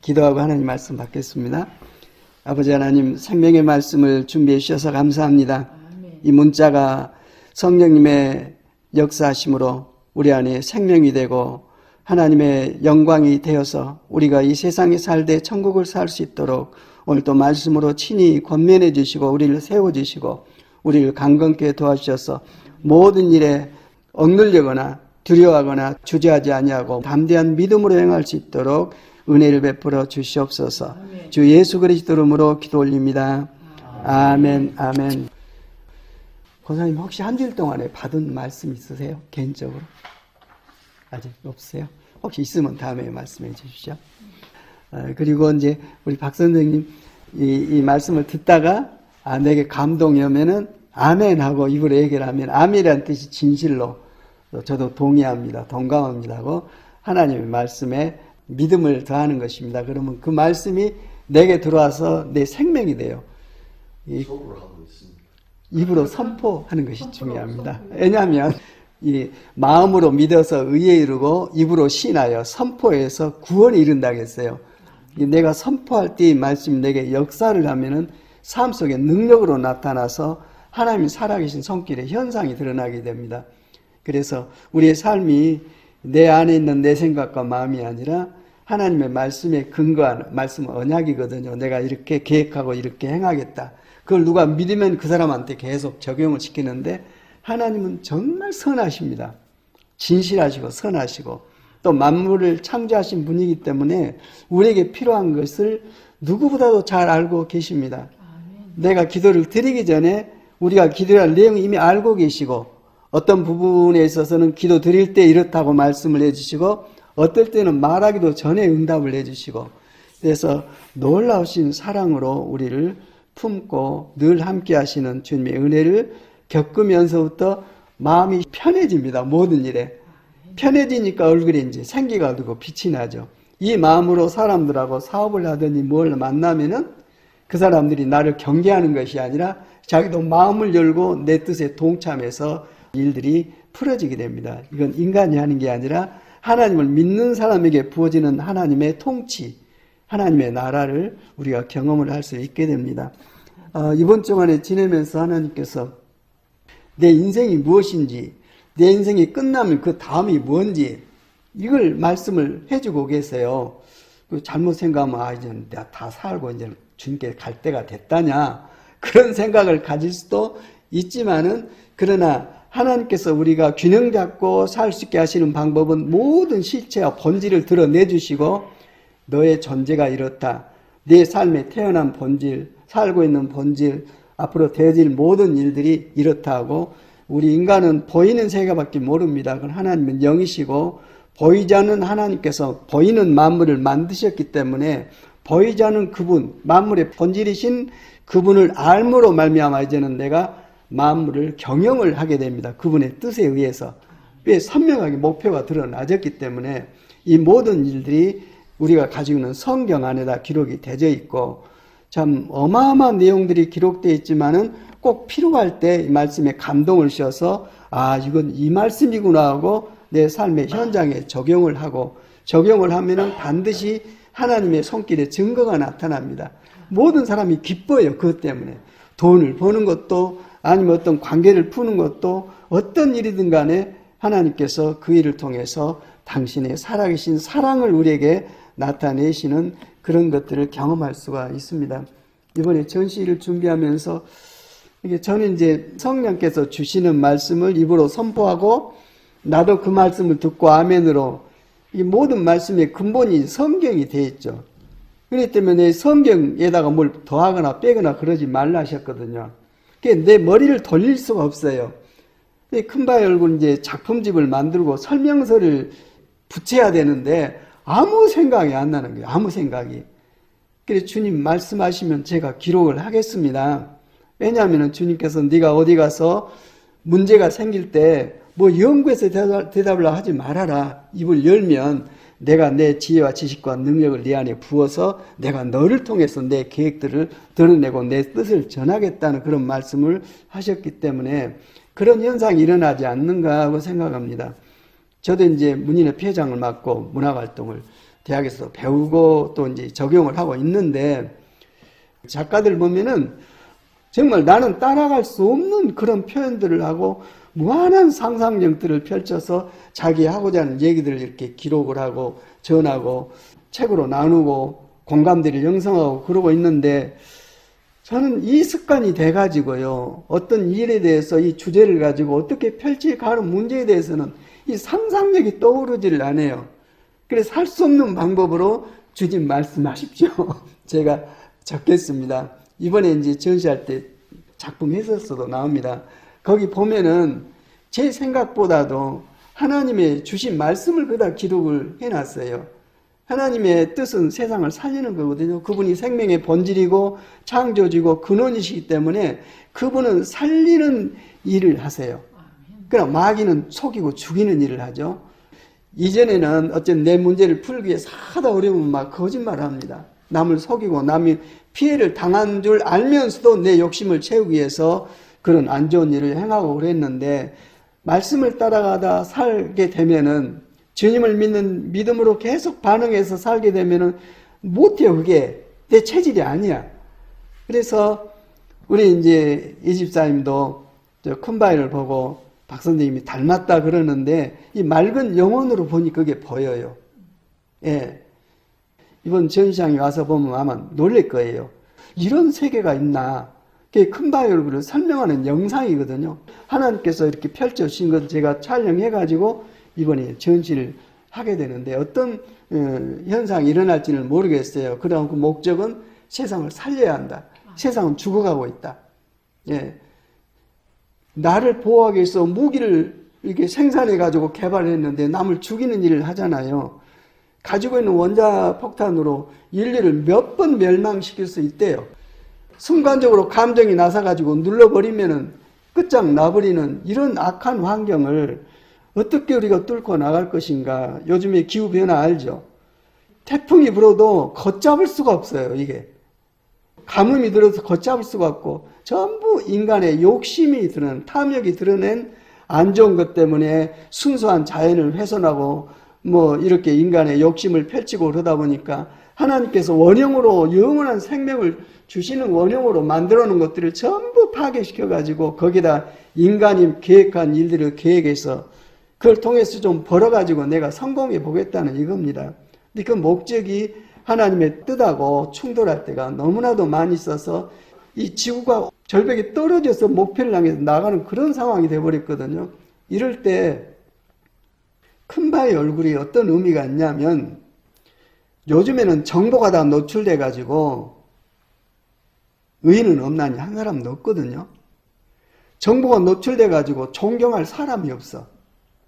기도하고 하나님 말씀 받겠습니다. 아버지 하나님, 생명의 말씀을 준비해 주셔서 감사합니다. 이 문자가 성령님의 역사하심으로 우리 안에 생명이 되고 하나님의 영광이 되어서 우리가 이 세상에 살되 천국을 살 수 있도록 오늘 또 말씀으로 친히 권면해 주시고 우리를 세워주시고 우리를 강건케 도와주셔서 모든 일에 억눌리거나 두려워하거나 주저하지 아니하고 담대한 믿음으로 행할 수 있도록 은혜를 베풀어 주시옵소서. 아멘. 주 예수 그리스도 이름으로 기도 올립니다. 아멘. 아멘. 권사님, 혹시 한 주일 동안에 받은 말씀 있으세요? 개인적으로? 아직 없어요? 혹시 있으면 다음에 말씀해 주십시오. 그리고 이제 우리 박 선생님 이 말씀을 듣다가 내게 감동이 오면은 아멘 하고 입으로 얘기를 하면 아멘이라는 뜻이 진실로 저도 동의합니다. 동감합니다 하고 하나님의 말씀에 믿음을 더하는 것입니다. 그러면 그 말씀이 내게 들어와서 내 생명이 돼요. 입으로 선포하는 것이 중요합니다. 왜냐하면 이 마음으로 믿어서 의에 이르고 입으로 신하여 선포해서 구원에 이른다고 했어요. 내가 선포할 때 이 말씀이 내게 역사를 하면은 삶 속에 능력으로 나타나서 하나님이 살아계신 손길의 현상이 드러나게 됩니다. 그래서 우리의 삶이 내 안에 있는 내 생각과 마음이 아니라 하나님의 말씀에 근거한 말씀은 언약이거든요. 내가 이렇게 계획하고 이렇게 행하겠다. 그걸 누가 믿으면 그 사람한테 계속 적용을 시키는데 하나님은 정말 선하십니다. 진실하시고 선하시고 또 만물을 창조하신 분이기 때문에 우리에게 필요한 것을 누구보다도 잘 알고 계십니다. 내가 기도를 드리기 전에 우리가 기도할 내용을 이미 알고 계시고 어떤 부분에 있어서는 기도 드릴 때 이렇다고 말씀을 해주시고 어떨 때는 말하기도 전에 응답을 해주시고 그래서 놀라우신 사랑으로 우리를 품고 늘 함께 하시는 주님의 은혜를 겪으면서부터 마음이 편해집니다. 모든 일에. 편해지니까 얼굴에 이제 생기가 되고 빛이 나죠. 이 마음으로 사람들하고 사업을 하더니 뭘 만나면은 그 사람들이 나를 경계하는 것이 아니라 자기도 마음을 열고 내 뜻에 동참해서 일들이 풀어지게 됩니다. 이건 인간이 하는 게 아니라 하나님을 믿는 사람에게 부어지는 하나님의 통치, 하나님의 나라를 우리가 경험을 할 수 있게 됩니다. 이번 주간에 지내면서 하나님께서 내 인생이 무엇인지, 내 인생이 끝나면 그 다음이 뭔지 이걸 말씀을 해주고 계세요. 잘못 생각하면 이제 내가 다 살고 이제 주님께 갈 때가 됐다냐 그런 생각을 가질 수도 있지만은 그러나 하나님께서 우리가 균형 잡고 살 수 있게 하시는 방법은 모든 실체와 본질을 드러내주시고 너의 존재가 이렇다. 내 삶에 태어난 본질, 살고 있는 본질, 앞으로 되어질 모든 일들이 이렇다 하고 우리 인간은 보이는 세계밖에 모릅니다. 그건 하나님은 영이시고 보이지 않는 하나님께서 보이는 만물을 만드셨기 때문에 보이지 않는 그분, 만물의 본질이신 그분을 알므로 말미암아 이제는 내가 만물을 경영을 하게 됩니다. 그분의 뜻에 의해서. 꽤 선명하게 목표가 드러나졌기 때문에 이 모든 일들이 우리가 가지고 있는 성경 안에다 기록이 되어 있고 참 어마어마한 내용들이 기록되어 있지만은 꼭 필요할 때 이 말씀에 감동을 주셔서 이건 이 말씀이구나 하고 내 삶의 현장에 적용을 하고 적용을 하면은 반드시 하나님의 손길의 증거가 나타납니다. 모든 사람이 기뻐요. 그것 때문에. 돈을 버는 것도 아니면 어떤 관계를 푸는 것도 어떤 일이든 간에 하나님께서 그 일을 통해서 당신의 살아계신 사랑을 우리에게 나타내시는 그런 것들을 경험할 수가 있습니다. 이번에 전시를 준비하면서 저는 이제 성령께서 주시는 말씀을 입으로 선포하고 나도 그 말씀을 듣고 아멘으로 이 모든 말씀의 근본이 성경이 되어 있죠. 그렇기 때문에 성경에다가 뭘 더하거나 빼거나 그러지 말라 하셨거든요. 내 머리를 돌릴 수가 없어요. 큰바위 열고 이제 작품집을 만들고 설명서를 붙여야 되는데 아무 생각이 안 나는 거예요. 아무 생각이. 그래서 주님 말씀하시면 제가 기록을 하겠습니다. 왜냐하면 주님께서 네가 어디 가서 문제가 생길 때 뭐 연구해서 대답을 하지 말아라. 입을 열면 내가 내 지혜와 지식과 능력을 네 안에 부어서 내가 너를 통해서 내 계획들을 드러내고 내 뜻을 전하겠다는 그런 말씀을 하셨기 때문에 그런 현상이 일어나지 않는가 하고 생각합니다. 저도 이제 문인회 회장을 맡고 문화활동을 대학에서 배우고 또 이제 적용을 하고 있는데, 작가들 보면은 정말 나는 따라갈 수 없는 그런 표현들을 하고 무한한 상상력들을 펼쳐서 자기 하고자 하는 얘기들을 이렇게 기록을 하고 전하고 책으로 나누고 공감대를 형성하고 그러고 있는데, 저는 이 습관이 돼가지고요, 어떤 일에 대해서 이 주제를 가지고 어떻게 펼쳐가는 문제에 대해서는 이 상상력이 떠오르지를 않아요. 그래서 할 수 없는 방법으로 주님 말씀하십시오. 제가 적겠습니다. 이번에 이제 전시할 때 작품 해설서도 나옵니다. 거기 보면은 제 생각보다도 하나님의 주신 말씀을 그다 기록을 해놨어요. 하나님의 뜻은 세상을 살리는 거거든요. 그분이 생명의 본질이고 창조주고 근원이시기 때문에 그분은 살리는 일을 하세요. 그러나 마귀는 속이고 죽이는 일을 하죠. 이전에는 어쨌든 내 문제를 풀기 위해서 하다 어려우면 막 거짓말을 합니다. 남을 속이고 남이 피해를 당한 줄 알면서도 내 욕심을 채우기 위해서 그런 안 좋은 일을 행하고 그랬는데, 말씀을 따라가다 살게 되면은, 주님을 믿는 믿음으로 계속 반응해서 살게 되면은 못해요. 그게 내 체질이 아니야. 그래서 우리 이제 이 집사님도 저 큰 바위를 보고 박 선생님이 닮았다 그러는데, 이 맑은 영혼으로 보니 그게 보여요. 예. 이번 전시장에 와서 보면 아마 놀랄 거예요. 이런 세계가 있나. 그게 큰 바위 얼굴을 설명하는 영상이거든요. 하나님께서 이렇게 펼쳐주신 것 제가 촬영해가지고 이번에 전시를 하게 되는데, 어떤 현상이 일어날지는 모르겠어요. 그러나 그 목적은 세상을 살려야 한다. 세상은 죽어가고 있다. 예. 나를 보호하기 위해서 무기를 이렇게 생산해가지고 개발했는데 남을 죽이는 일을 하잖아요. 가지고 있는 원자폭탄으로 인류를 몇 번 멸망시킬 수 있대요. 순간적으로 감정이 나서가지고 눌러버리면은 끝장나버리는 이런 악한 환경을 어떻게 우리가 뚫고 나갈 것인가. 요즘에 기후변화 알죠? 태풍이 불어도 걷잡을 수가 없어요, 이게. 가뭄이 들어서 걷잡을 수가 없고, 전부 인간의 욕심이 드러낸, 탐욕이 드러낸 안 좋은 것 때문에 순수한 자연을 훼손하고 뭐 이렇게 인간의 욕심을 펼치고 그러다 보니까 하나님께서 원형으로 영원한 생명을 주시는 원형으로 만들어 놓은 것들을 전부 파괴시켜 가지고 거기다 인간이 계획한 일들을 계획해서 그걸 통해서 좀 벌어가지고 내가 성공해 보겠다는 이겁니다. 근데 그 목적이 하나님의 뜻하고 충돌할 때가 너무나도 많이 있어서 이 지구가 절벽에 떨어져서 목표를 향해서 나가는 그런 상황이 되어버렸거든요. 이럴 때 큰 바의 얼굴이 어떤 의미가 있냐면, 요즘에는 정보가 다 노출돼 가지고 의인은 없나니 한 사람도 없거든요. 정보가 노출돼 가지고 존경할 사람이 없어.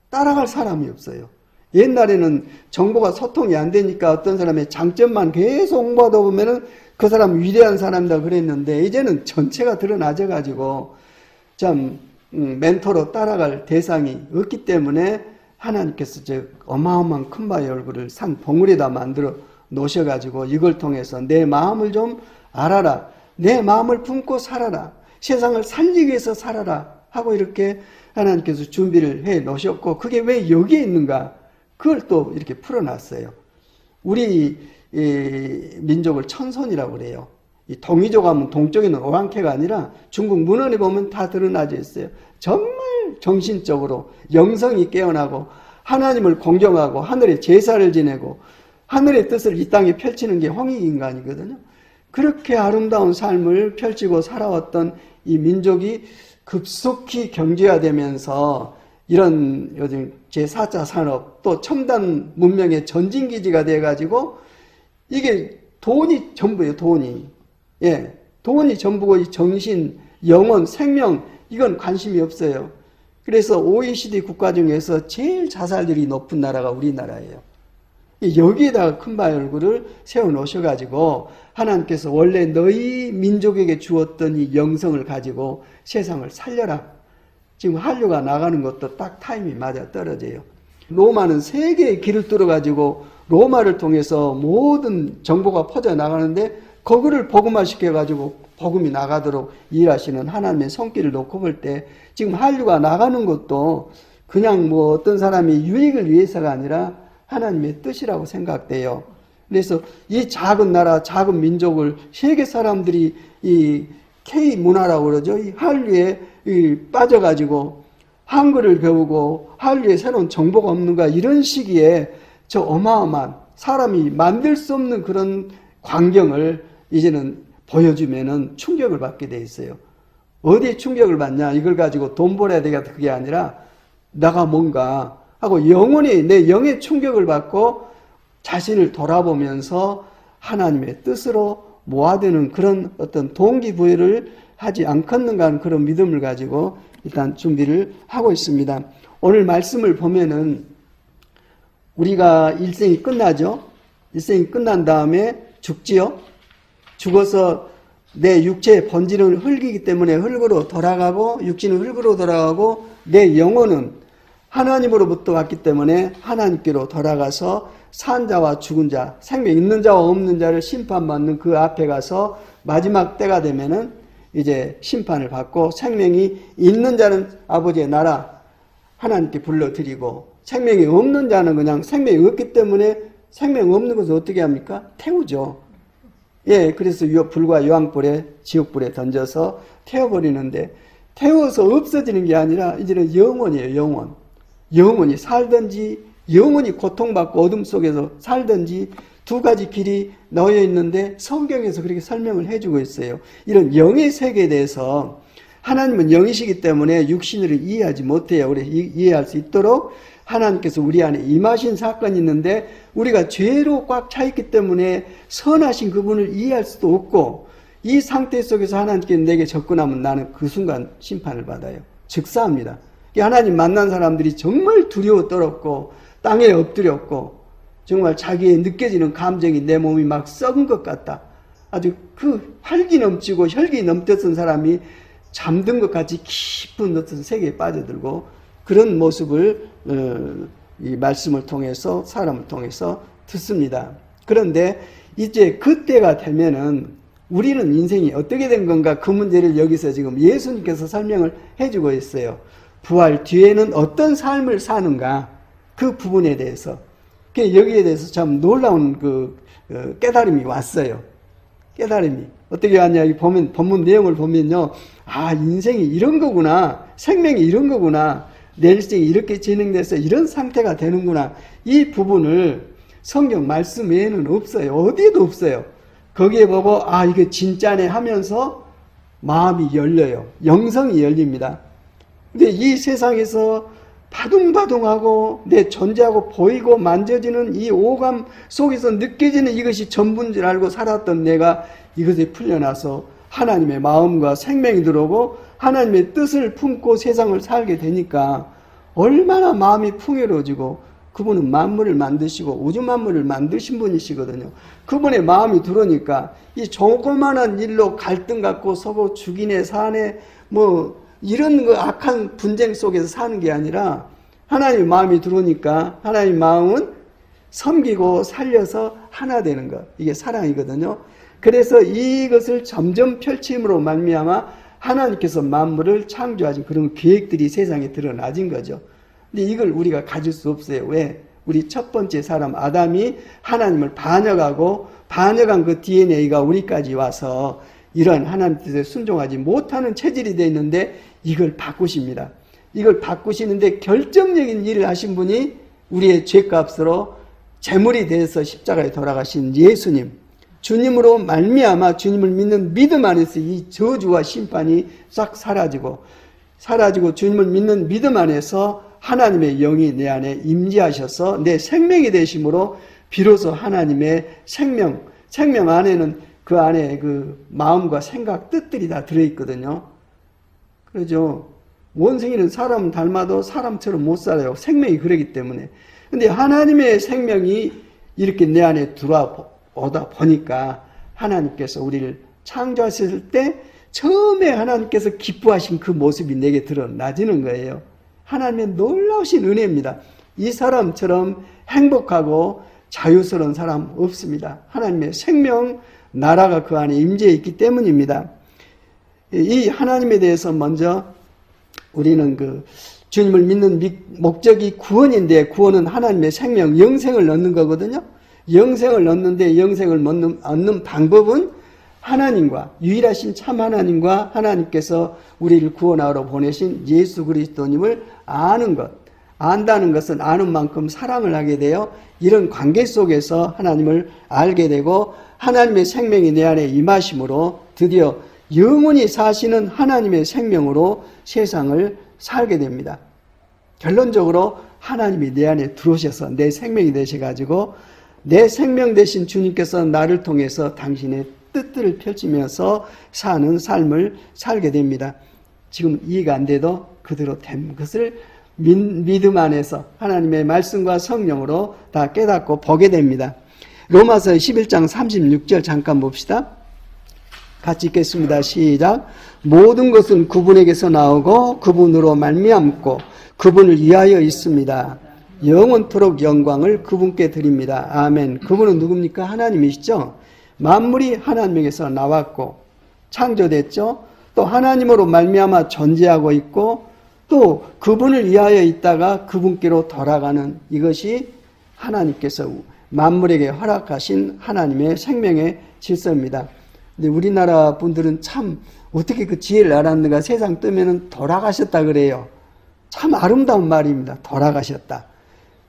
따라갈 사람이 없어요. 옛날에는 정보가 소통이 안 되니까 어떤 사람의 장점만 계속 홍보하다 보면은 그 사람 위대한 사람이다 그랬는데, 이제는 전체가 드러나져 가지고 참 멘토로 따라갈 대상이 없기 때문에 하나님께서 저 어마어마한 큰 바의 얼굴을 산 봉우리에다 만들어 놓으셔가지고 이걸 통해서 내 마음을 좀 알아라. 내 마음을 품고 살아라. 세상을 살리기 위해서 살아라. 하고 이렇게 하나님께서 준비를 해 놓으셨고, 그게 왜 여기에 있는가? 그걸 또 이렇게 풀어놨어요. 우리 민족을 천손이라고 그래요. 이 동이족 하면 동쪽에는 오랑캐가 아니라 중국 문헌에 보면 다 드러나져 있어요. 정말 정신적으로 영성이 깨어나고 하나님을 공경하고 하늘에 제사를 지내고 하늘의 뜻을 이 땅에 펼치는 게 홍익인간이거든요. 그렇게 아름다운 삶을 펼치고 살아왔던 이 민족이 급속히 경제화되면서 이런 요즘 제4차 산업 또 첨단 문명의 전진기지가 돼가지고 이게 돈이 전부예요, 돈이. 예. 돈이 전부고 이 정신, 영혼, 생명, 이건 관심이 없어요. 그래서 OECD 국가 중에서 제일 자살률이 높은 나라가 우리나라예요. 여기에다가 큰 바의 얼굴을 세워 놓으셔가지고 하나님께서 원래 너희 민족에게 주었던 이 영성을 가지고 세상을 살려라. 지금 한류가 나가는 것도 딱 타임이 맞아 떨어져요. 로마는 세계의 길을 뚫어가지고 로마를 통해서 모든 정보가 퍼져나가는데 거기를 복음화시켜가지고 복음이 나가도록 일하시는 하나님의 손길을 놓고 볼 때 지금 한류가 나가는 것도 그냥 뭐 어떤 사람이 유익을 위해서가 아니라 하나님의 뜻이라고 생각돼요. 그래서 이 작은 나라, 작은 민족을 세계 사람들이 이 K 문화라고 그러죠. 이 한류에 빠져가지고 한글을 배우고 한류에 새로운 정보가 없는가 이런 시기에 저 어마어마한 사람이 만들 수 없는 그런 광경을 이제는 보여주면은 충격을 받게 돼 있어요. 어디에 충격을 받냐? 이걸 가지고 돈 벌어야 되겠다. 그게 아니라 내가 뭔가 하고 영혼이 내 영의 충격을 받고 자신을 돌아보면서 하나님의 뜻으로 모아드는 그런 어떤 동기부여를 하지 않겠는가 하는 그런 믿음을 가지고 일단 준비를 하고 있습니다. 오늘 말씀을 보면은 우리가 일생이 끝나죠. 일생이 끝난 다음에 죽지요. 죽어서 내 육체의 본질은 흙이기 때문에 흙으로 돌아가고 육신은 흙으로 돌아가고 내 영혼은 하나님으로부터 왔기 때문에 하나님께로 돌아가서 산 자와 죽은 자, 생명 있는 자와 없는 자를 심판받는 그 앞에 가서 마지막 때가 되면은 이제 심판을 받고 생명이 있는 자는 아버지의 나라 하나님께 불러드리고 생명이 없는 자는 그냥 생명이 없기 때문에 생명 없는 것을 어떻게 합니까? 태우죠. 예, 그래서 불과 유황불에 지옥불에 던져서 태워버리는데 태워서 없어지는 게 아니라 이제는 영원이에요. 영원. 영원히 살든지 영원히 고통받고 어둠 속에서 살든지 두 가지 길이 놓여 있는데 성경에서 그렇게 설명을 해주고 있어요. 이런 영의 세계에 대해서 하나님은 영이시기 때문에 육신으로 이해하지 못해요. 우리 이해할 수 있도록 하나님께서 우리 안에 임하신 사건이 있는데 우리가 죄로 꽉 차 있기 때문에 선하신 그분을 이해할 수도 없고 이 상태 속에서 하나님께 내게 접근하면 나는 그 순간 심판을 받아요. 즉사합니다. 하나님 만난 사람들이 정말 두려워 떨었고 땅에 엎드렸고 정말 자기의 느껴지는 감정이 내 몸이 막 썩은 것 같다. 아주 그 활기 넘치고 혈기 넘쳤던 사람이 잠든 것 같이 깊은 어떤 세계에 빠져들고 그런 모습을 이 말씀을 통해서 사람을 통해서 듣습니다. 그런데 이제 그때가 되면은 우리는 인생이 어떻게 된 건가 그 문제를 여기서 지금 예수님께서 설명을 해주고 있어요. 부활 뒤에는 어떤 삶을 사는가 그 부분에 대해서 여기에 대해서 참 놀라운 그 깨달음이 왔어요. 깨달음이 어떻게 왔냐 이 보면 본문 내용을 보면요, 아 인생이 이런 거구나, 생명이 이런 거구나, 내 일생이 이렇게 진행돼서 이런 상태가 되는구나. 이 부분을 성경 말씀 외에는 없어요. 어디에도 없어요. 거기에 보고 아 이게 진짜네 하면서 마음이 열려요. 영성이 열립니다. 근데 이 세상에서 바둥바둥하고 내 존재하고 보이고 만져지는 이 오감 속에서 느껴지는 이것이 전부인 줄 알고 살았던 내가 이것에 풀려나서 하나님의 마음과 생명이 들어오고 하나님의 뜻을 품고 세상을 살게 되니까 얼마나 마음이 풍요로워지고 그분은 만물을 만드시고 우주 만물을 만드신 분이시거든요. 그분의 마음이 들어오니까 이 조그만한 일로 갈등 갖고 서로 죽이네 사네 뭐 이런 그 악한 분쟁 속에서 사는 게 아니라 하나님의 마음이 들어오니까 하나님의 마음은 섬기고 살려서 하나 되는 것. 이게 사랑이거든요. 그래서 이것을 점점 펼침으로 말미암아 하나님께서 만물을 창조하신 그런 계획들이 세상에 드러나진 거죠. 근데 이걸 우리가 가질 수 없어요. 왜? 우리 첫 번째 사람 아담이 하나님을 반역한 그 DNA가 우리까지 와서 이런 하나님 뜻에 순종하지 못하는 체질이 되어 있는데 이걸 바꾸십니다. 이걸 바꾸시는데 결정적인 일을 하신 분이 우리의 죄값으로 제물이 돼서 십자가에 돌아가신 예수님. 주님으로 말미암아 주님을 믿는 믿음 안에서 이 저주와 심판이 싹 사라지고 주님을 믿는 믿음 안에서 하나님의 영이 내 안에 임재하셔서 내 생명이 되심으로 비로소 하나님의 생명 안에는 그 안에 그 마음과 생각, 뜻들이 다 들어있거든요. 그렇죠. 원숭이는 사람 닮아도 사람처럼 못 살아요. 생명이 그러기 때문에. 근데 하나님의 생명이 이렇게 내 안에 들어오다 보니까 하나님께서 우리를 창조하셨을 때 처음에 하나님께서 기뻐하신 그 모습이 내게 드러나지는 거예요. 하나님의 놀라우신 은혜입니다. 이 사람처럼 행복하고 자유스러운 사람 없습니다. 하나님의 생명, 나라가 그 안에 임재해 있기 때문입니다. 이 하나님에 대해서 먼저 우리는 주님을 믿는 목적이 구원인데 구원은 하나님의 생명, 영생을 얻는 거거든요. 영생을 얻는데 영생을 얻는 방법은 하나님과 유일하신 참 하나님과 하나님께서 우리를 구원하러 보내신 예수 그리스도님을 아는 것. 안다는 것은 아는 만큼 사랑을 하게 되어 이런 관계 속에서 하나님을 알게 되고 하나님의 생명이 내 안에 임하심으로 드디어 영원히 사시는 하나님의 생명으로 세상을 살게 됩니다. 결론적으로 하나님이 내 안에 들어오셔서 내 생명이 되셔가지고 내 생명 되신 주님께서 나를 통해서 당신의 뜻들을 펼치면서 사는 삶을 살게 됩니다. 지금 이해가 안 돼도 그대로 된 것을 믿음 안에서 하나님의 말씀과 성령으로 다 깨닫고 보게 됩니다. 로마서 11장 36절 잠깐 봅시다. 같이 읽겠습니다. 시작. 모든 것은 그분에게서 나오고 그분으로 말미암고 그분을 위하여 있습니다. 영원토록 영광을 그분께 드립니다. 아멘. 그분은 누굽니까? 하나님이시죠. 만물이 하나님에게서 나왔고 창조됐죠. 또 하나님으로 말미암아 존재하고 있고 또 그분을 위하여 있다가 그분께로 돌아가는 이것이 하나님께서 만물에게 허락하신 하나님의 생명의 질서입니다. 근데 우리나라 분들은 참 어떻게 그 지혜를 알았는가 세상 뜨면은 돌아가셨다 그래요. 참 아름다운 말입니다. 돌아가셨다.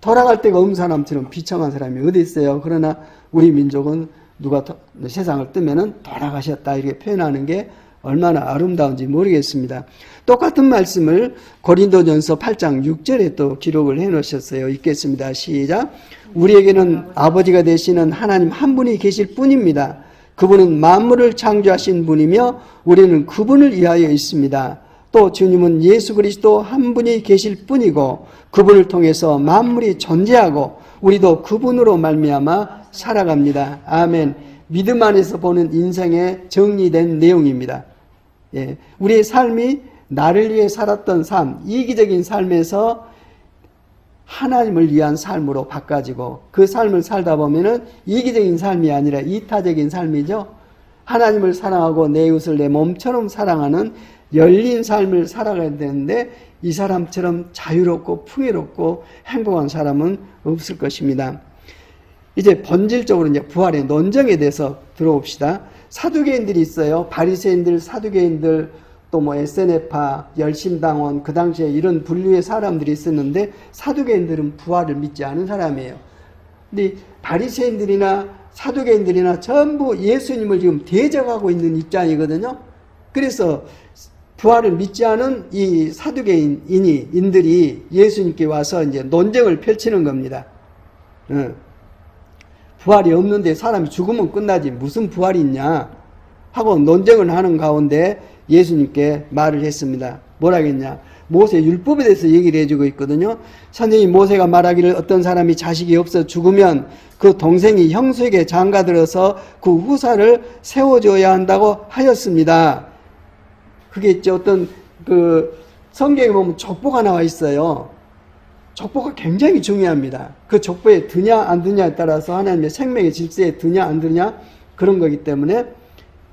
돌아갈 데가 없는 사람처럼 비참한 사람이 어디 있어요. 그러나 우리 민족은 누가 세상을 뜨면은 돌아가셨다 이렇게 표현하는 게 얼마나 아름다운지 모르겠습니다. 똑같은 말씀을 고린도전서 8장 6절에 또 기록을 해놓으셨어요. 읽겠습니다. 시작. 우리에게는 아버지가 되시는 하나님 한 분이 계실 뿐입니다. 그분은 만물을 창조하신 분이며 우리는 그분을 위하여 있습니다. 또 주님은 예수 그리스도 한 분이 계실 뿐이고 그분을 통해서 만물이 존재하고 우리도 그분으로 말미암아 살아갑니다. 아멘. 믿음 안에서 보는 인생의 정리된 내용입니다. 예, 우리의 삶이 나를 위해 살았던 삶, 이기적인 삶에서 하나님을 위한 삶으로 바꿔지고 그 삶을 살다 보면은 이기적인 삶이 아니라 이타적인 삶이죠. 하나님을 사랑하고 내 이웃을 내 몸처럼 사랑하는 열린 삶을 살아가야 되는데 이 사람처럼 자유롭고 풍요롭고 행복한 사람은 없을 것입니다. 이제 본질적으로 이제 부활의 논정에 대해서 들어봅시다. 사두개인들이 있어요. 바리새인들, 사두개인들, 또 뭐 SNF파, 열심당원, 그 당시에 이런 분류의 사람들이 있었는데 사두개인들은 부활을 믿지 않은 사람이에요. 근데 바리새인들이나 사두개인들이나 전부 예수님을 지금 대적하고 있는 입장이거든요. 그래서 부활을 믿지 않은 이 사두개인들이 예수님께 와서 이제 논쟁을 펼치는 겁니다. 부활이 없는데 사람이 죽으면 끝나지 무슨 부활이 있냐 하고 논쟁을 하는 가운데 예수님께 말을 했습니다. 뭐라 했냐? 모세 율법에 대해서 얘기를 해주고 있거든요. 선생님 모세가 말하기를 어떤 사람이 자식이 없어 죽으면 그 동생이 형수에게 장가들어서 그 후사를 세워줘야 한다고 하였습니다. 그게 있죠. 어떤 그 성경에 보면 족보가 나와 있어요. 족보가 굉장히 중요합니다. 그 족보에 드냐 안 드냐에 따라서 하나님의 생명의 질서에 드냐 안 드냐 그런 거기 때문에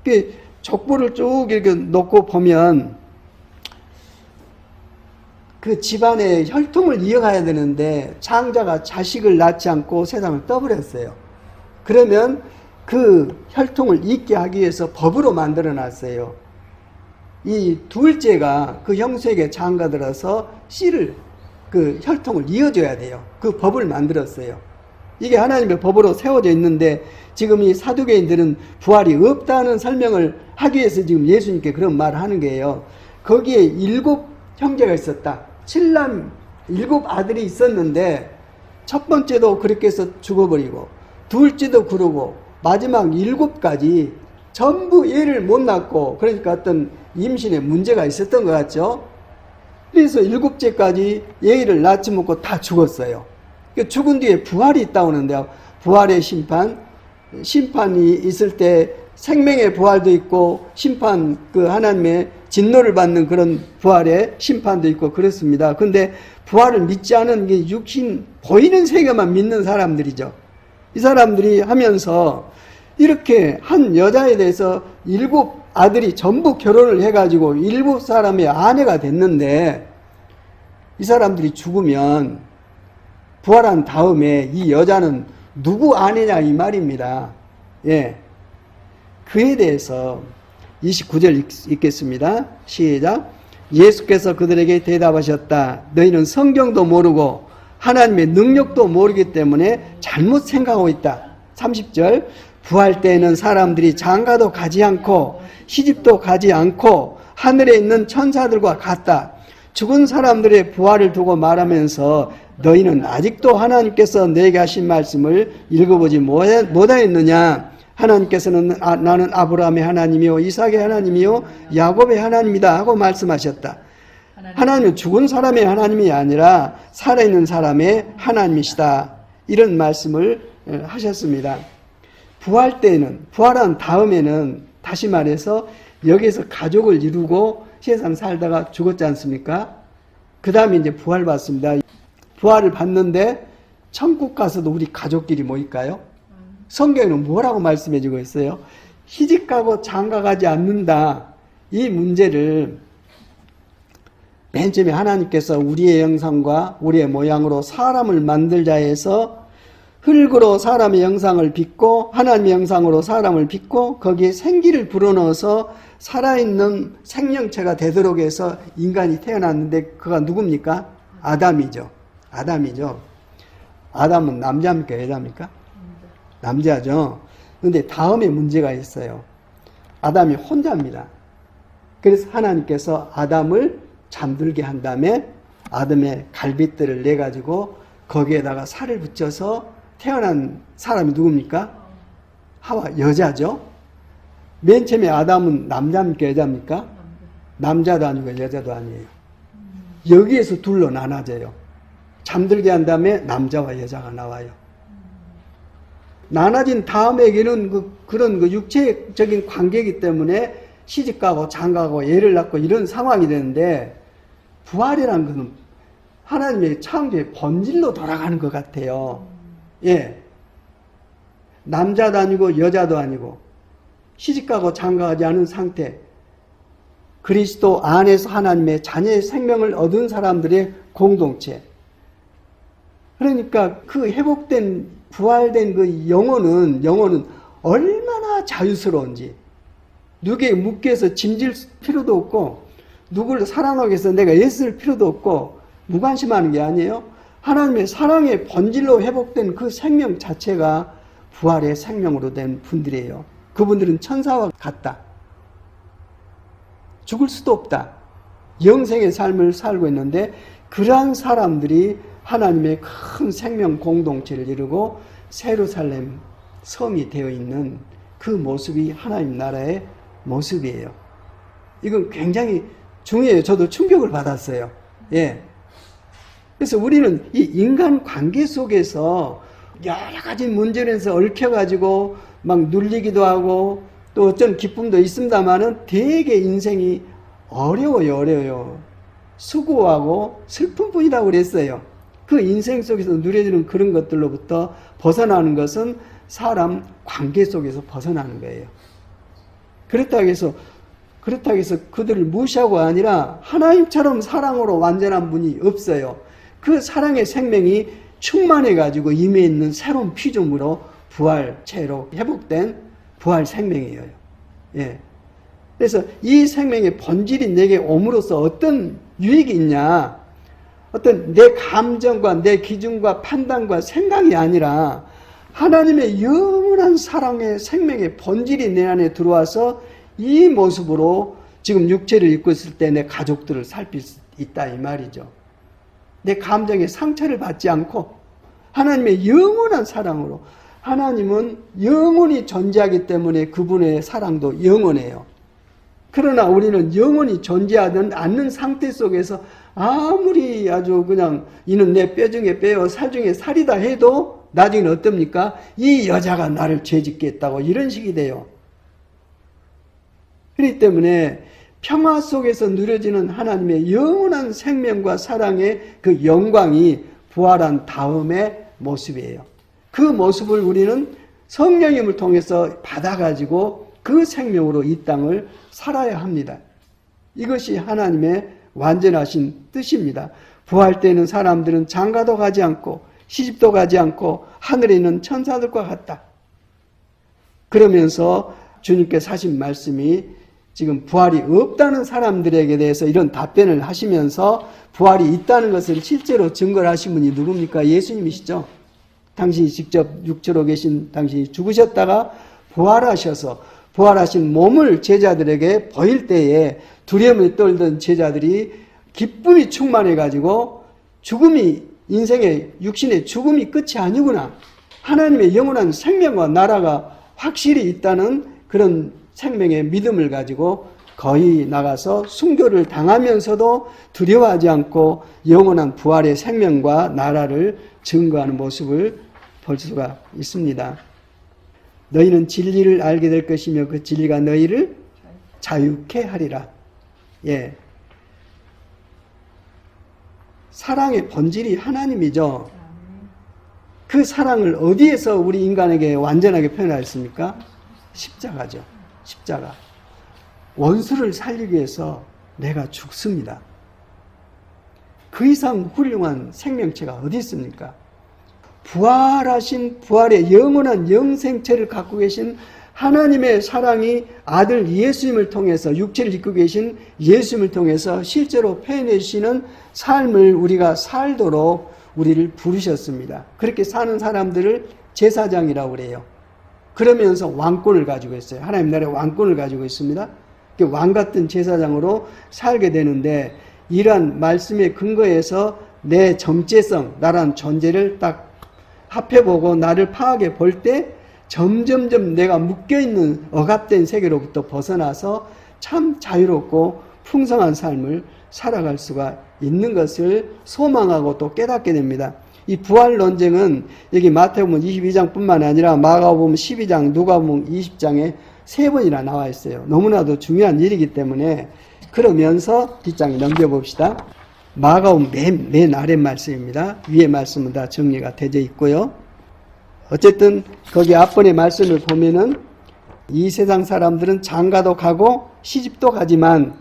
그 족보를 쭉 이렇게 놓고 보면 그 집안의 혈통을 이어가야 되는데 장자가 자식을 낳지 않고 세상을 떠버렸어요. 그러면 그 혈통을 잇게 하기 위해서 법으로 만들어 놨어요. 이 둘째가 그 형수에게 장가들어서 씨를 그 혈통을 이어줘야 돼요. 그 법을 만들었어요. 이게 하나님의 법으로 세워져 있는데 지금 이 사두개인들은 부활이 없다는 설명을 하기 위해서 지금 예수님께 그런 말을 하는 거예요. 거기에 7 형제가 있었다. 7남 7 아들이 있었는데 첫 번째도 그렇게 해서 죽어버리고 둘째도 그러고 마지막 7까지 전부 애를 못 낳고 그러니까 어떤 임신에 문제가 있었던 것 같죠. 그래서 7째까지 애를 낳지 못고 다 죽었어요. 죽은 뒤에 부활이 있다고 하는데요. 부활의 심판이 있을 때 생명의 부활도 있고 심판 그 하나님의 진노를 받는 그런 부활의 심판도 있고 그렇습니다. 근데 부활을 믿지 않은 게 육신 보이는 세계만 믿는 사람들이죠. 이 사람들이 하면서 이렇게 한 여자에 대해서 7 아들이 전부 결혼을 해가지고 7 사람의 아내가 됐는데 이 사람들이 죽으면 부활한 다음에 이 여자는 누구 아내냐 이 말입니다. 예. 그에 대해서 29절 읽겠습니다. 시작. 예수께서 그들에게 대답하셨다. 너희는 성경도 모르고 하나님의 능력도 모르기 때문에 잘못 생각하고 있다. 30절. 부활 때에는 사람들이 장가도 가지 않고 시집도 가지 않고 하늘에 있는 천사들과 같다. 죽은 사람들의 부활을 두고 말하면서 너희는 아직도 하나님께서 내게 하신 말씀을 읽어보지 못하였느냐. 하나님께서는 나는 아브라함의 하나님이요 이삭의 하나님이요 야곱의 하나님이다 하고 말씀하셨다. 하나님은 죽은 사람의 하나님이 아니라 살아있는 사람의 하나님이시다. 이런 말씀을 하셨습니다. 부활 때는, 부활한 다음에는 다시 말해서 여기에서 가족을 이루고 세상 살다가 죽었지 않습니까? 그 다음에 이제 부활 받습니다. 부활을 받는데 천국 가서도 우리 가족끼리 모일까요? 성경에는 뭐라고 말씀해 주고 있어요? 시집가고 장가가지 않는다. 이 문제를 맨 처음에 하나님께서 우리의 형상과 우리의 모양으로 사람을 만들자 해서 흙으로 사람의 형상을 빚고 하나님의 형상으로 사람을 빚고 거기에 생기를 불어넣어서 살아있는 생명체가 되도록 해서 인간이 태어났는데 그가 누굽니까? 아담이죠. 아담은 남자입니까? 여자입니까? 남자죠. 그런데 다음에 문제가 있어요. 아담이 혼자입니다. 그래서 하나님께서 아담을 잠들게 한 다음에 아담의 갈빗대를 내가지고 거기에다가 살을 붙여서 태어난 사람이 누굽니까? 하와, 여자죠. 맨 처음에 아담은 남자입니까? 여자입니까? 남자도 아니고 여자도 아니에요. 여기에서 둘로 나눠져요. 잠들게 한 다음에 남자와 여자가 나와요. 나눠진 다음에게는 그런 육체적인 관계이기 때문에 시집가고 장가가고 애를 낳고 이런 상황이 되는데 부활이라는 것은 하나님의 창조의 본질로 돌아가는 것 같아요. 예. 남자도 아니고 여자도 아니고 시집가고 장가가지 않은 상태. 그리스도 안에서 하나님의 자녀의 생명을 얻은 사람들의 공동체. 그러니까 그 회복된 부활된 그 영혼은 얼마나 자유스러운지 누구에게 묶여서 짐질 필요도 없고 누구를 사랑하기 위해서 내가 애쓸 필요도 없고 무관심하는 게 아니에요. 하나님의 사랑의 본질로 회복된 그 생명 자체가 부활의 생명으로 된 분들이에요. 그분들은 천사와 같다. 죽을 수도 없다. 영생의 삶을 살고 있는데 그러한 사람들이 하나님의 큰 생명 공동체를 이루고 세루살렘 성이 되어 있는 그 모습이 하나님 나라의 모습이에요. 이건 굉장히 중요해요. 저도 충격을 받았어요. 예. 그래서 우리는 이 인간 관계 속에서 여러 가지 문제에서 얽혀가지고 막 눌리기도 하고 또 어쩐 기쁨도 있습니다만은 되게 인생이 어려워요. 수고하고 슬픔뿐이라고 그랬어요. 그 인생 속에서 누려지는 그런 것들로부터 벗어나는 것은 사람 관계 속에서 벗어나는 거예요. 그렇다고 해서 그들을 무시하고 아니라 하나님처럼 사랑으로 완전한 분이 없어요. 그 사랑의 생명이 충만해가지고 임해 있는 새로운 피조물로 부활체로 회복된 부활 생명이에요. 예. 그래서 이 생명의 본질이 내게 옴으로써 어떤 유익이 있냐? 어떤 내 감정과 내 기준과 판단과 생각이 아니라 하나님의 영원한 사랑의 생명의 본질이 내 안에 들어와서 이 모습으로 지금 육체를 입고 있을 때 내 가족들을 살필 수 있다 이 말이죠. 내 감정에 상처를 받지 않고 하나님의 영원한 사랑으로 하나님은 영원히 존재하기 때문에 그분의 사랑도 영원해요. 그러나 우리는 영원히 존재하지 않는 상태 속에서 아무리 아주 그냥 이는 내 뼈 중에 뼈요 살 중에 살이다 해도 나중에는 어떻습니까? 이 여자가 나를 죄짓게 했다고 이런 식이 돼요. 그렇기 때문에 평화 속에서 누려지는 하나님의 영원한 생명과 사랑의 그 영광이 부활한 다음의 모습이에요. 그 모습을 우리는 성령님을 통해서 받아가지고 그 생명으로 이 땅을 살아야 합니다. 이것이 하나님의 완전하신 뜻입니다. 부활 때는 사람들은 장가도 가지 않고 시집도 가지 않고 하늘에 있는 천사들과 같다. 그러면서 주님께서 하신 말씀이 지금 부활이 없다는 사람들에게 대해서 이런 답변을 하시면서 부활이 있다는 것을 실제로 증거를 하신 분이 누굽니까? 예수님이시죠. 당신이 직접 육체로 계신 당신이 죽으셨다가 부활하셔서 부활하신 몸을 제자들에게 보일 때에 두려움을 떨던 제자들이 기쁨이 충만해가지고 죽음이 인생의 육신의 죽음이 끝이 아니구나. 하나님의 영원한 생명과 나라가 확실히 있다는 그런 생명의 믿음을 가지고 거의 나가서 순교를 당하면서도 두려워하지 않고 영원한 부활의 생명과 나라를 증거하는 모습을 볼 수가 있습니다. 너희는 진리를 알게 될 것이며 그 진리가 너희를 자유케 하리라. 예. 사랑의 본질이 하나님이죠. 그 사랑을 어디에서 우리 인간에게 완전하게 표현하였습니까? 십자가죠. 십자가. 원수를 살리기 위해서 내가 죽습니다. 그 이상 훌륭한 생명체가 어디 있습니까? 부활하신 부활의 영원한 영생체를 갖고 계신 하나님의 사랑이 아들 예수님을 통해서 육체를 입고 계신 예수님을 통해서 실제로 표현해 주시는 삶을 우리가 살도록 우리를 부르셨습니다. 그렇게 사는 사람들을 제사장이라고 그래요. 그러면서 왕권을 가지고 있어요. 하나님 나라의 왕권을 가지고 있습니다. 왕 같은 제사장으로 살게 되는데 이러한 말씀의 근거에서 내 정체성, 나란 존재를 딱 합해보고 나를 파악해 볼 때 점점점 내가 묶여있는 억압된 세계로부터 벗어나서 참 자유롭고 풍성한 삶을 살아갈 수가 있는 것을 소망하고 또 깨닫게 됩니다. 이 부활 논쟁은 여기 마태복음 22장뿐만 아니라 마가복음 12장, 누가복음 20장에 3번이나 나와 있어요. 너무나도 중요한 일이기 때문에 그러면서 뒷장에 넘겨봅시다. 마가복음 맨 아래 말씀입니다. 위에 말씀은 다 정리가 되어 있고요. 어쨌든 거기 앞번의 말씀을 보면은 이 세상 사람들은 장가도 가고 시집도 가지만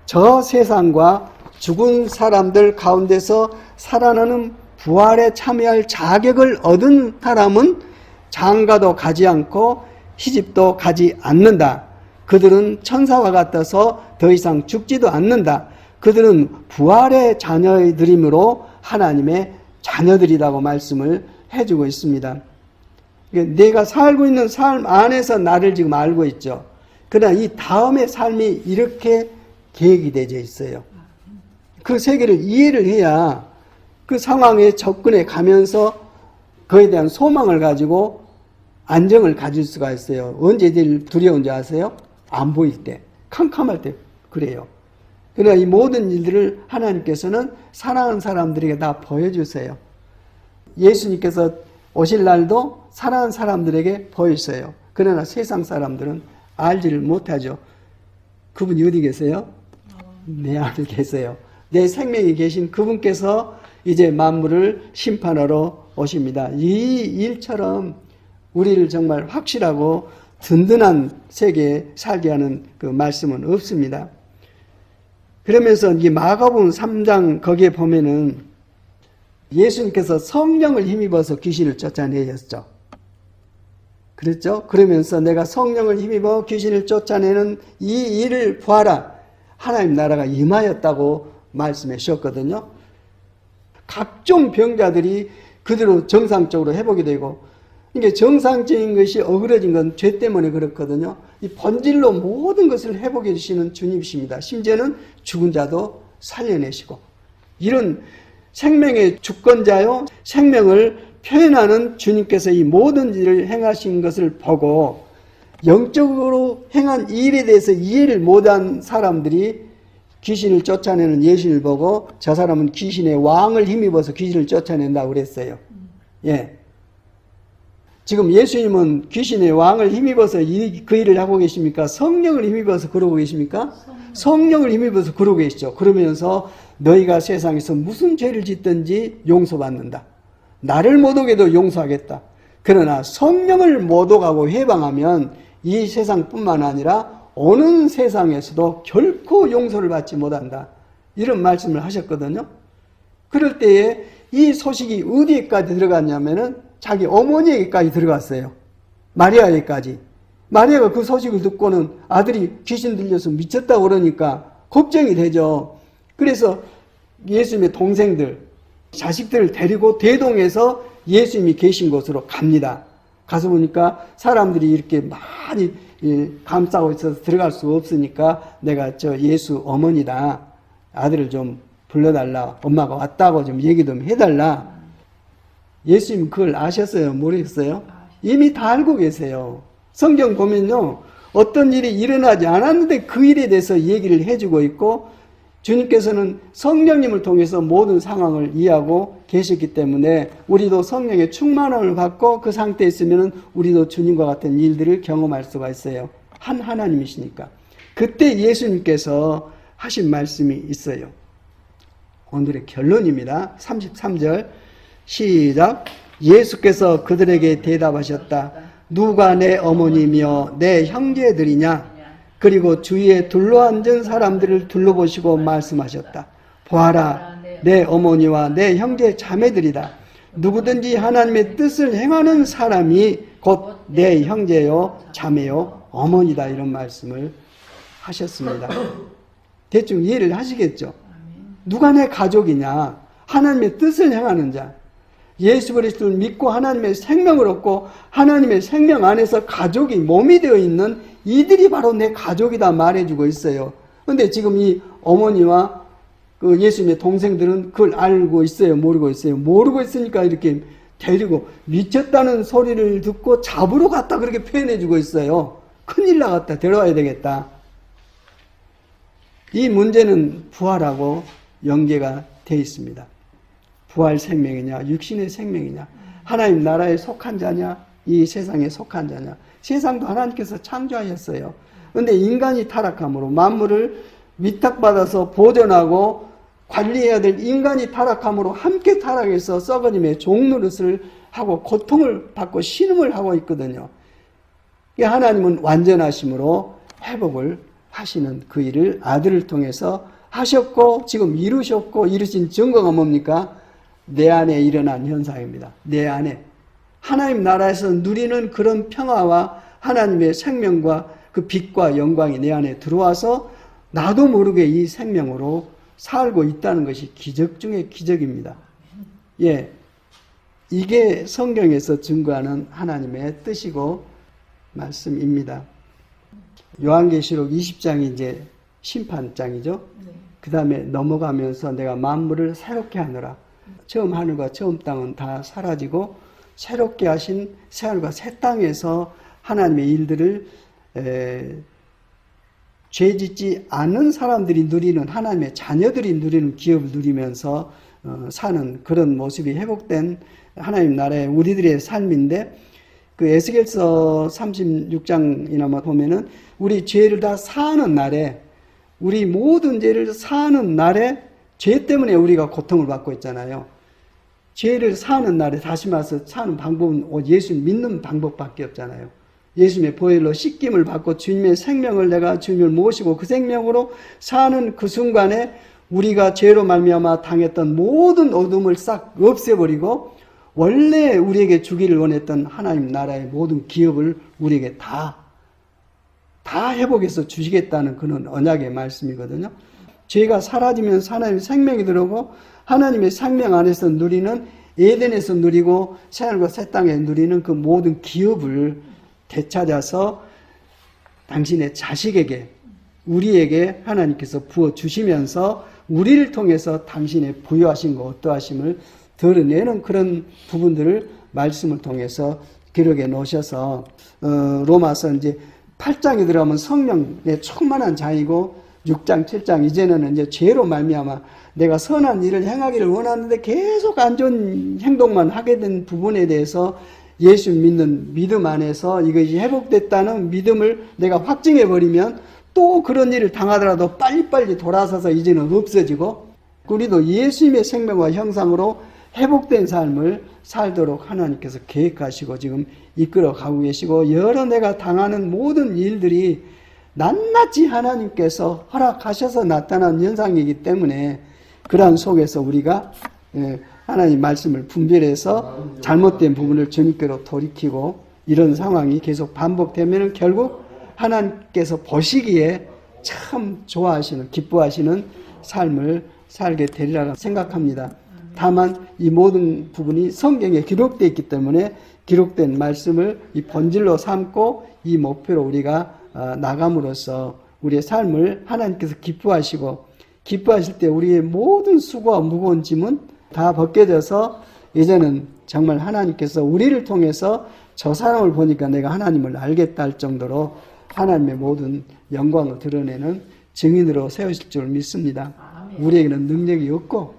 저 세상과 죽은 사람들 가운데서 살아나는 부활에 참여할 자격을 얻은 사람은 장가도 가지 않고 시집도 가지 않는다. 그들은 천사와 같아서 더 이상 죽지도 않는다. 그들은 부활의 자녀들이므로 하나님의 자녀들이라고 말씀을 해주고 있습니다. 내가 살고 있는 삶 안에서 나를 지금 알고 있죠. 그러나 이 다음의 삶이 이렇게 계획이 되어 있어요. 그 세계를 이해를 해야 그 상황에 접근해 가면서 그에 대한 소망을 가지고 안정을 가질 수가 있어요. 언제 제일 두려운지 아세요? 안 보일 때, 캄캄할 때 그래요. 그러나 이 모든 일들을 하나님께서는 사랑하는 사람들에게 다 보여주세요. 예수님께서 오실 날도 사랑하는 사람들에게 보였어요. 그러나 세상 사람들은 알지를 못하죠. 그분이 어디 계세요? 내 안에 계세요. 내 생명이 계신 그분께서 이제 만물을 심판하러 오십니다. 이 일처럼 우리를 정말 확실하고 든든한 세계에 살게 하는 그 말씀은 없습니다. 그러면서 이 마가복음 3장 거기에 보면은 예수님께서 성령을 힘입어서 귀신을 쫓아내셨죠. 그랬죠? 그러면서 내가 성령을 힘입어 귀신을 쫓아내는 이 일을 보아라. 하나님 나라가 임하였다고 말씀해 주셨거든요. 각종 병자들이 그대로 정상적으로 회복이 되고 이게 정상적인 것이 어그러진 건 죄 때문에 그렇거든요. 이 본질로 모든 것을 회복해 주시는 주님이십니다. 심지어는 죽은 자도 살려내시고 이런 생명의 주권자요 생명을 표현하는 주님께서 이 모든 일을 행하신 것을 보고 영적으로 행한 이 일에 대해서 이해를 못한 사람들이 귀신을 쫓아내는 예수를 보고 저 사람은 귀신의 왕을 힘입어서 귀신을 쫓아낸다고 그랬어요. 예. 지금 예수님은 귀신의 왕을 힘입어서 그 일을 하고 계십니까? 성령을 힘입어서 그러고 계십니까? 성령을 힘입어서 그러고 계시죠. 그러면서 너희가 세상에서 무슨 죄를 짓든지 용서받는다. 나를 못 오게도 용서하겠다. 그러나 성령을 못 오가고 해방하면 이 세상뿐만 아니라 오는 세상에서도 결코 용서를 받지 못한다. 이런 말씀을 하셨거든요. 그럴 때에 이 소식이 어디에까지 들어갔냐면은 자기 어머니에게까지 들어갔어요. 마리아에게까지. 마리아가 그 소식을 듣고는 아들이 귀신 들려서 미쳤다고 그러니까 걱정이 되죠. 그래서 예수님의 동생들, 자식들을 데리고 대동해서 예수님이 계신 곳으로 갑니다. 가서 보니까 사람들이 이렇게 많이 감싸고 있어서 들어갈 수가 없으니까 내가 저 예수 어머니다. 아들을 좀 불러달라. 엄마가 왔다고 좀 얘기 좀 해달라. 예수님 그걸 아셨어요? 모르겠어요? 이미 다 알고 계세요. 성경 보면요. 어떤 일이 일어나지 않았는데 그 일에 대해서 얘기를 해주고 있고 주님께서는 성령님을 통해서 모든 상황을 이해하고 계셨기 때문에 우리도 성령의 충만함을 받고 그 상태에 있으면 우리도 주님과 같은 일들을 경험할 수가 있어요. 한 하나님이시니까. 그때 예수님께서 하신 말씀이 있어요. 오늘의 결론입니다. 33절 시작. 예수께서 그들에게 대답하셨다. 누가 내 어머니며 내 형제들이냐? 그리고 주위에 둘러앉은 사람들을 둘러보시고 말씀하셨다. 보아라, 내 어머니와 내 형제 자매들이다. 누구든지 하나님의 뜻을 행하는 사람이 곧 내 형제요, 자매요, 어머니다. 이런 말씀을 하셨습니다. 대충 이해를 하시겠죠? 누가 내 가족이냐? 하나님의 뜻을 행하는 자. 예수 그리스도를 믿고 하나님의 생명을 얻고 하나님의 생명 안에서 가족이 몸이 되어 있는 이들이 바로 내 가족이다 말해주고 있어요. 근데 지금 이 어머니와 그 예수님의 동생들은 그걸 알고 있어요? 모르고 있어요? 모르고 있으니까 이렇게 데리고 미쳤다는 소리를 듣고 잡으러 갔다 그렇게 표현해주고 있어요. 큰일 나갔다. 데려와야 되겠다. 이 문제는 부활하고 연계가 되어 있습니다. 부활 생명이냐, 육신의 생명이냐, 하나님 나라에 속한 자냐, 이 세상에 속한 자냐. 세상도 하나님께서 창조하셨어요. 그런데 인간이 타락함으로 만물을 위탁받아서 보존하고 관리해야 될 인간이 타락함으로 함께 타락해서 썩어짐의 종노릇을 하고 고통을 받고 신음을 하고 있거든요. 하나님은 완전하심으로 회복을 하시는 그 일을 아들을 통해서 하셨고 지금 이루셨고 이루신 증거가 뭡니까? 내 안에 일어난 현상입니다. 내 안에 하나님 나라에서 누리는 그런 평화와 하나님의 생명과 그 빛과 영광이 내 안에 들어와서 나도 모르게 이 생명으로 살고 있다는 것이 기적 중의 기적입니다. 예, 이게 성경에서 증거하는 하나님의 뜻이고 말씀입니다. 요한계시록 20장이 이제 심판장이죠. 그 다음에 넘어가면서 내가 만물을 새롭게 하노라. 처음 하늘과 처음 땅은 다 사라지고 새롭게 하신 새하늘과 새 땅에서 하나님의 일들을 죄 짓지 않은 사람들이 누리는 하나님의 자녀들이 누리는 기업을 누리면서 사는 그런 모습이 회복된 하나님 나라의 우리들의 삶인데 그 에스겔서 36장이나 보면은 우리 죄를 다 사하는 날에 우리 모든 죄를 사하는 날에 죄 때문에 우리가 고통을 받고 있잖아요. 죄를 사하는 날에 다시 말해서 사는 방법은 예수님 믿는 방법밖에 없잖아요. 예수님의 보혈로 씻김을 받고 주님의 생명을 내가 주님을 모시고 그 생명으로 사는 그 순간에 우리가 죄로 말미암아 당했던 모든 어둠을 싹 없애버리고 원래 우리에게 주기를 원했던 하나님 나라의 모든 기업을 우리에게 다 회복해서 주시겠다는 그런 언약의 말씀이거든요. 죄가 사라지면서 하나님의 생명이 들어오고 하나님의 생명 안에서 누리는 에덴에서 누리고 새하늘과 새 땅에 누리는 그 모든 기업을 되찾아서 당신의 자식에게 우리에게 하나님께서 부어주시면서 우리를 통해서 당신의 부여하신 것 어떠하심을 드러내는 그런 부분들을 말씀을 통해서 기록해 놓으셔서 로마서 이제 8장에 들어가면 성령의 충만한 장이고 6장, 7장 이제는 이제 죄로 말미암아 내가 선한 일을 행하기를 원하는데 계속 안 좋은 행동만 하게 된 부분에 대해서 예수 믿는 믿음 안에서 이것이 회복됐다는 믿음을 내가 확증해 버리면 또 그런 일을 당하더라도 빨리빨리 돌아서서 이제는 없어지고 우리도 예수님의 생명과 형상으로 회복된 삶을 살도록 하나님께서 계획하시고 지금 이끌어 가고 계시고 여러 내가 당하는 모든 일들이 낱낱이 하나님께서 허락하셔서 나타난 현상이기 때문에 그러한 속에서 우리가 하나님 말씀을 분별해서 잘못된 부분을 주님께로 돌이키고 이런 상황이 계속 반복되면 결국 하나님께서 보시기에 참 좋아하시는, 기뻐하시는 삶을 살게 되리라 생각합니다. 다만 이 모든 부분이 성경에 기록되어 있기 때문에 기록된 말씀을 이 본질로 삼고 이 목표로 우리가 나감으로써 우리의 삶을 하나님께서 기뻐하시고, 기뻐하실 때 우리의 모든 수고와 무거운 짐은 다 벗겨져서 이제는 정말 하나님께서 우리를 통해서 저 사람을 보니까 내가 하나님을 알겠다 할 정도로 하나님의 모든 영광을 드러내는 증인으로 세우실 줄 믿습니다. 우리에게는 능력이 없고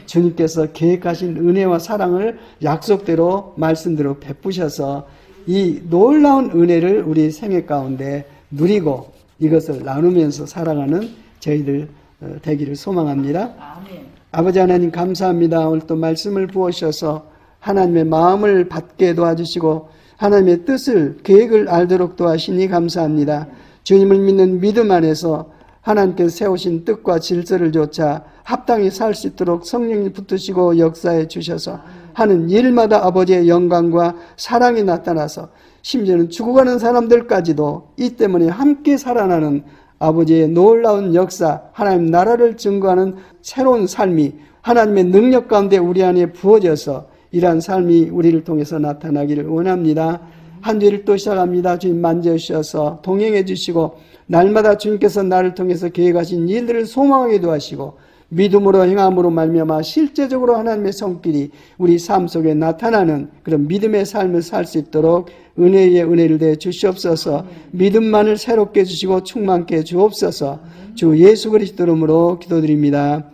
주님께서 계획하신 은혜와 사랑을 약속대로 말씀대로 베푸셔서 이 놀라운 은혜를 우리 생애 가운데 누리고 이것을 나누면서 살아가는 저희들 되기를 소망합니다. 아버지 하나님 감사합니다. 오늘 또 말씀을 부어주셔서 하나님의 마음을 받게 도와주시고 하나님의 뜻을, 계획을 알도록 도와주시니 감사합니다. 주님을 믿는 믿음 안에서 하나님께서 세우신 뜻과 질서를 조차 합당히 살 수 있도록 성령이 붙으시고 역사해 주셔서 하는 일마다 아버지의 영광과 사랑이 나타나서 심지어는 죽어가는 사람들까지도 이 때문에 함께 살아나는 아버지의 놀라운 역사, 하나님 나라를 증거하는 새로운 삶이 하나님의 능력 가운데 우리 안에 부어져서 이러한 삶이 우리를 통해서 나타나기를 원합니다. 한 주를 또 시작합니다. 주님 만져주셔서 동행해 주시고 날마다 주님께서 나를 통해서 계획하신 일들을 소망하게 도와주시고 믿음으로 행함으로 말미암아 실제적으로 하나님의 손길이 우리 삶 속에 나타나는 그런 믿음의 삶을 살 수 있도록 은혜의 은혜를 대해 주시옵소서. 믿음만을 새롭게 해주시고 충만케 해 주옵소서. 주 예수 그리스도 이름으로 기도드립니다.